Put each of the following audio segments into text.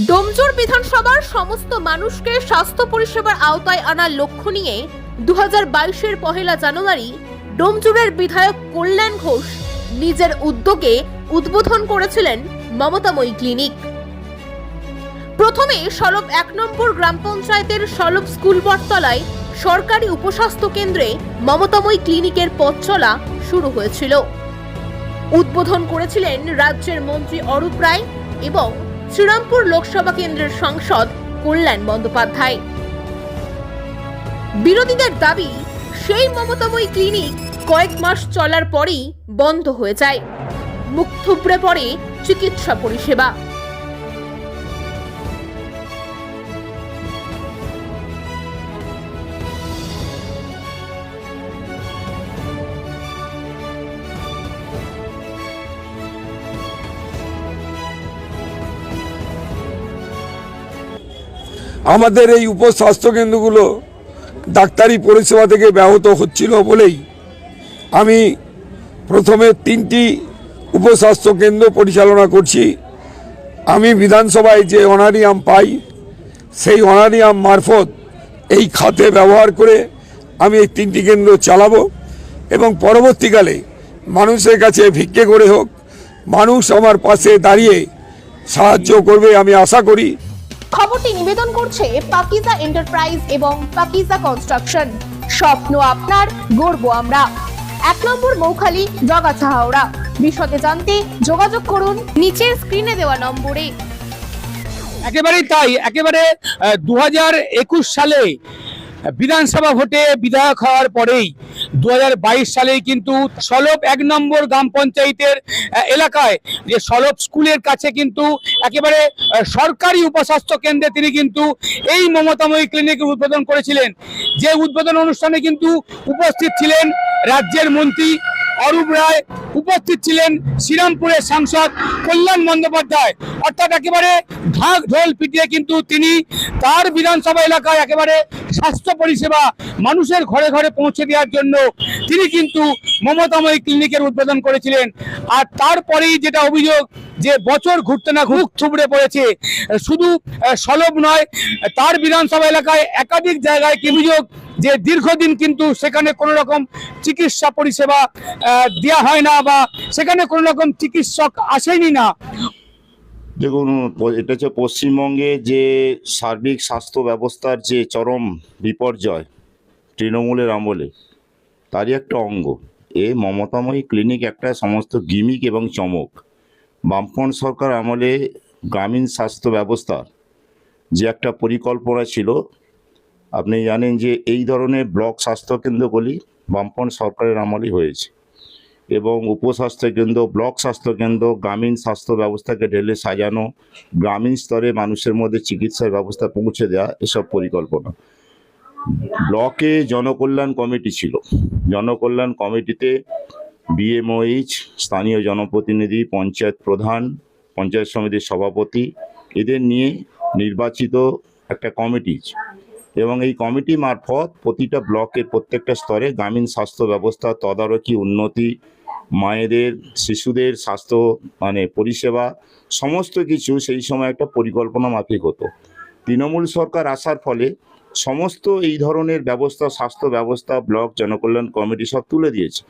ডোমজুর বিধানসভার সমস্ত মানুষকে স্বাস্থ্য পরিষেবার আওতায় আনার লক্ষ্য নিয়ে 2022-এর 1 জানুয়ারি ডোমজুরের বিধায়ক কল্যাণ ঘোষ নিজের উদ্যোগে উদ্বোধন করেছিলেন মমতাময়ী ক্লিনিক। প্রথমে সলব 1 নম্বর গ্রাম পঞ্চায়েতের সলব স্কুল বটতলায় সরকারি উপস্বাস্থ্য কেন্দ্রে মমতাময়ী ক্লিনিকের পথ চলা শুরু হয়েছিল। উদ্বোধন করেছিলেন রাজ্যের মন্ত্রী অরূপ রায় এবং শ্রীরামপুর লোকসভা কেন্দ্রের সাংসদ কল্যাণ বন্দ্যোপাধ্যায়। বিরোধীদের দাবি, সেই মমতাময়ী ক্লিনিক কয়েক মাস চলার পরেই বন্ধ হয়ে যায়, মুখ থুবড়ে পড়ে চিকিৎসা পরিষেবা। আমাদের এই উপস্বাস্থ্য কেন্দ্রগুলো ডাক্তারি পরিষেবা থেকে ব্যাহত হচ্ছিল বলেই আমি প্রথমে 3টি উপস্বাস্থ্য কেন্দ্র পরিচালনা করছি। আমি বিধানসভায় যে অনারিয়াম পাই সেই অনারিয়াম মারফত এই খাতে ব্যবহার করে আমি এই 3টি কেন্দ্র চালাবো এবং পরবর্তীকালে মানুষের কাছে ভিক্ষে করে হোক মানুষ আমার পাশে দাঁড়িয়ে সাহায্য করবে আমি আশা করি। খবরটি নিবেদন করছে পাকিজা এন্টারপ্রাইজ এবং পাকিজা কনস্ট্রাকশন। স্বপ্ন আপনার, গর্ব আমরা। 1 নম্বর মৌখালি, জগাছা, হাওড়া। বিশদে জানতে যোগাযোগ করুন নিচের স্ক্রিনে দেওয়া নম্বরে। একেবারেই তাই। একেবারে 2021 সালে বিধানসভা ভোটে বিধায়ক হওয়ার পরেই 2022 সালেই কিন্তু সলব 1 নম্বর গ্রাম পঞ্চায়েতের এলাকায় যে সলব স্কুলের কাছে কিন্তু একেবারে সরকারি উপস্বাস্থ্য কেন্দ্রে তিনি কিন্তু এই মমতাময়ী ক্লিনিকের উদ্বোধন করেছিলেন। যে উদ্বোধন অনুষ্ঠানে কিন্তু উপস্থিত ছিলেন রাজ্যের মন্ত্রী অরূপ রায়, উপস্থিত ছিলেন শ্রীরামপুরের সাংসদ কল্যাণ বন্দ্যোপাধ্যায়। অর্থাৎ একেবারে ঢাক ঢোল পিটিয়ে কিন্তু তিনি তার বিধানসভা এলাকায় একেবারে স্বাস্থ্য পরিষেবা মানুষের ঘরে ঘরে পৌঁছে দেওয়ার জন্য তিনি কিন্তু মমতাময়ী ক্লিনিকের উদ্বোধন করেছিলেন। আর তারপরেই যেটা অভিযোগ যে বছর ঘুরতে না মুখ থুবড়ে পড়েছে, শুধু সলব নয় তার বিধানসভা এলাকায় একাধিক জায়গায় কি অভিযোগ যে দীর্ঘদিন কিন্তু সেখানে কোনো রকম চিকিৎসা পরিষেবা দেওয়া হয় না বা সেখানে কোনো রকম চিকিৎসক আসেনি না। দেখুন, এটা হচ্ছে পশ্চিমবঙ্গে যে সার্বিক স্বাস্থ্য ব্যবস্থার যে চরম বিপর্যয় তৃণমূলের আমলে তারই একটা অঙ্গ। মমতাময়ী ক্লিনিক একটা সমস্ত গিমিক এবং চমক। বামপন্থ সরকার আমলে গ্রামীণ স্বাস্থ্য ব্যবস্থার যে একটা পরিকল্পনা ছিল, আপনি জানেন যে এই ধরনের ব্লক স্বাস্থ্যকেন্দ্রগুলি বামপন্থ সরকারের আমলেই হয়েছে এবং উপস্বাস্থ্য কেন্দ্র, ব্লক স্বাস্থ্যকেন্দ্র, গ্রামীণ স্বাস্থ্য ব্যবস্থাকে ঢেলে সাজানো, গ্রামীণ স্তরে মানুষের মধ্যে চিকিৎসার ব্যবস্থা পৌঁছে দেওয়া, এসব পরিকল্পনা। ব্লকে জনকল্যাণ কমিটি ছিল। জনকল্যাণ কমিটিতে বিএমওএইচ, স্থানীয় জনপ্রতিনিধি, পঞ্চায়েত প্রধান, পঞ্চায়েত সমিতির সভাপতি, এদের নিয়ে নির্বাচিত একটা কমিটি এবং এই কমিটি মারফত প্রতিটা ব্লকের প্রত্যেকটা স্তরে গ্রামীণ স্বাস্থ্য ব্যবস্থা তদারকি, উন্নতি, মায়েদের শিশুদের স্বাস্থ্য পরিষেবা সমস্ত কিছু সেই সময় একটা পরিকল্পনা মাফিক হতো। তৃণমূল সরকার আসার ফলে সমস্ত এই ধরনের ব্যবস্থা, স্বাস্থ্য ব্যবস্থা ব্লক জনকল্যাণ কমিটি সব তুলে দিয়েছে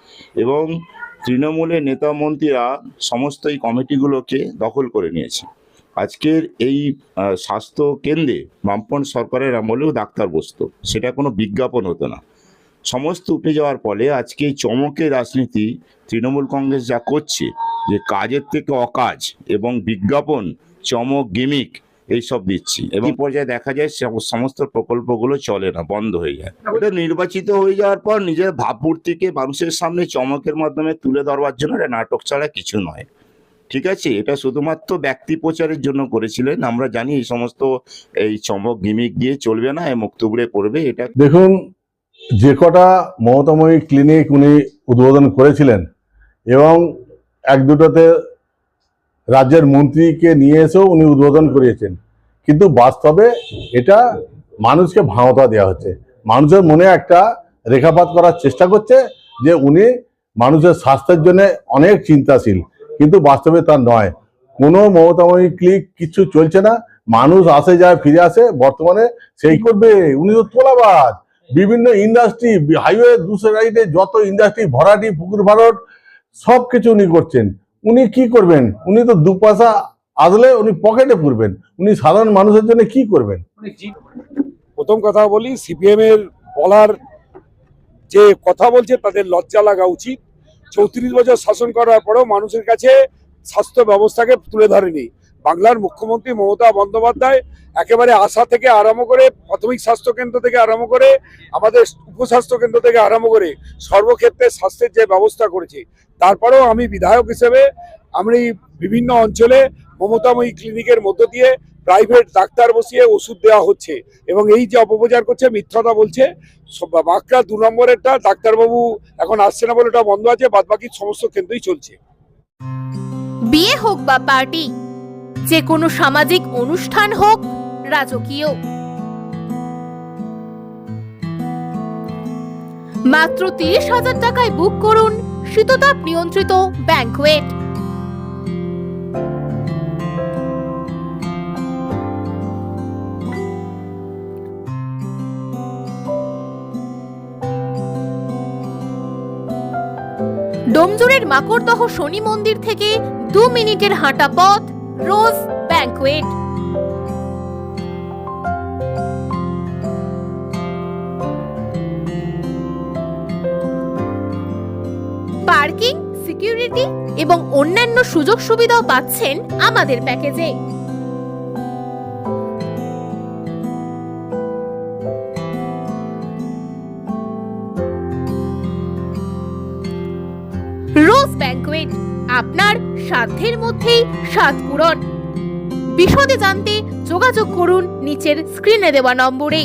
এবং তৃণমূলের নেতা মন্ত্রীরা সমস্ত এই কমিটিগুলোকে দখল করে নিয়েছে। আজকের এই স্বাস্থ্য কেন্দ্রে বামপন্থ সরকারের আমলেও ডাক্তার বসতো, সেটা কোনো বিজ্ঞাপন হতো না। সমস্ত উঠে যাওয়ার ফলে আজকে এই চমকের রাজনীতি তৃণমূল কংগ্রেস যা করছে, যে কাজের থেকে অকাজ এবং বিজ্ঞাপন, চমক, গিমিক এইসব দিচ্ছি এবং পর্যায়ে দেখা যায় সমস্ত প্রকল্পগুলো চলে না, বন্ধ হয়ে যায়। ওটা নির্বাচিত হয়ে যাওয়ার পর নিজের ভাবমূর্তিকে মানুষের সামনে চমকের মাধ্যমে তুলে ধরবার জন্য এটা নাটক ছাড়া কিছু নয়। ঠিক আছে, এটা শুধুমাত্র ব্যক্তি প্রচারের জন্য করেছিলেন। আমরা জানি এই সমস্ত এই চমক গিমিক দিয়ে চলবে না, মুখ থুবড়ে পড়বে। এটা দেখুন, যে কটা মমতাময়ী ক্লিনিক উনি উদ্বোধন করেছিলেন এবং 1-2টাতে রাজ্যের মন্ত্রীকে নিয়ে এসেও উনি উদ্বোধন করিয়েছেন, কিন্তু বাস্তবে এটা মানুষকে ভাওতা দেওয়া হচ্ছে। মানুষের মনে একটা রেখাপাত করার চেষ্টা করছে যে উনি মানুষের স্বাস্থ্যের জন্য অনেক চিন্তাশীল, কিন্তু বাস্তবে তা নয়। কোনো মমতাময়ী ক্লিনিক কিছু চলছে না। মানুষ আসে যায় ফিরে আসে, বর্তমানে সেই করবে। উনি তো তোলাবাজ, বিভিন্ন ইন্ডাস্ট্রি, হাইওয়ে দুশো সাইডে যত ইন্ডাস্ট্রি, ভরাটি, পুকুর ভাড়ট সব কিছু উনি করছেন। উনি কি করবেন? উনি তো দু পয়সা আসলে উনি পকেটে পুরবেন, উনি সাধারণ মানুষের জন্য কি করবেন? প্রথম কথা বলি, সিপিএম এর বলার যে কথা বলছে তাদের লজ্জা লাগা উচিত। 34 বছর শাসন করার পরেও মানুষের কাছে স্বাস্থ্য ব্যবস্থাকে তুলে ধরেনি। বাংলার মুখ্যমন্ত্রী মমতা বন্দ্যোপাধ্যায় একেবারে আশা থেকে আরম্ভ করে, প্রাথমিক স্বাস্থ্য কেন্দ্র থেকে আরম্ভ করে, আমাদের উপস্বাস্থ্য কেন্দ্র থেকে আরম্ভ করে সর্বক্ষেত্রে স্বাস্থ্যের যে ব্যবস্থা করেছে। তারপরেও আমি বিধায়ক হিসেবে আমি বিভিন্ন অঞ্চলে মমতাময়ী ক্লিনিকের মধ্য দিয়ে প্রাইভেট ডাক্তার বসিয়ে ওষুধ দেওয়া হচ্ছে, এবং এই যে অপপ্রচার করছে, মিথ্যাটা বলছে। বাঁকড়া 2 নম্বরেরটা ডাক্তারবাবু এখন আসছে না বলে ওটা বন্ধ আছে, বাদবাকি সমস্ত কেন্দ্রই চলছে। বিয়ে হোক বা পার্টি, যে কোনো সামাজিক অনুষ্ঠান হোক, রাজকীয়, মাত্র 30,000 টাকায় বুক করুন শীততাপ নিয়ন্ত্রিত ব্যাংকুয়েট। ডোমজুড়ের মাকড়দহ শনি মন্দির থেকে 2 মিনিটের হাঁটা পথ, রোজ ব্যাংকুয়েট। পার্কিং, সিকিউরিটি এবং অন্যান্য সুযোগ সুবিধাও পাচ্ছেন আমাদের প্যাকেজে। রোজ ব্যাংকুয়েট, আপনার সাধ্যের মধ্যেই স্বাদ পূরণ। বিশদে জানতে যোগাযোগ করুন নিচের স্ক্রিনে দেওয়া নম্বরে।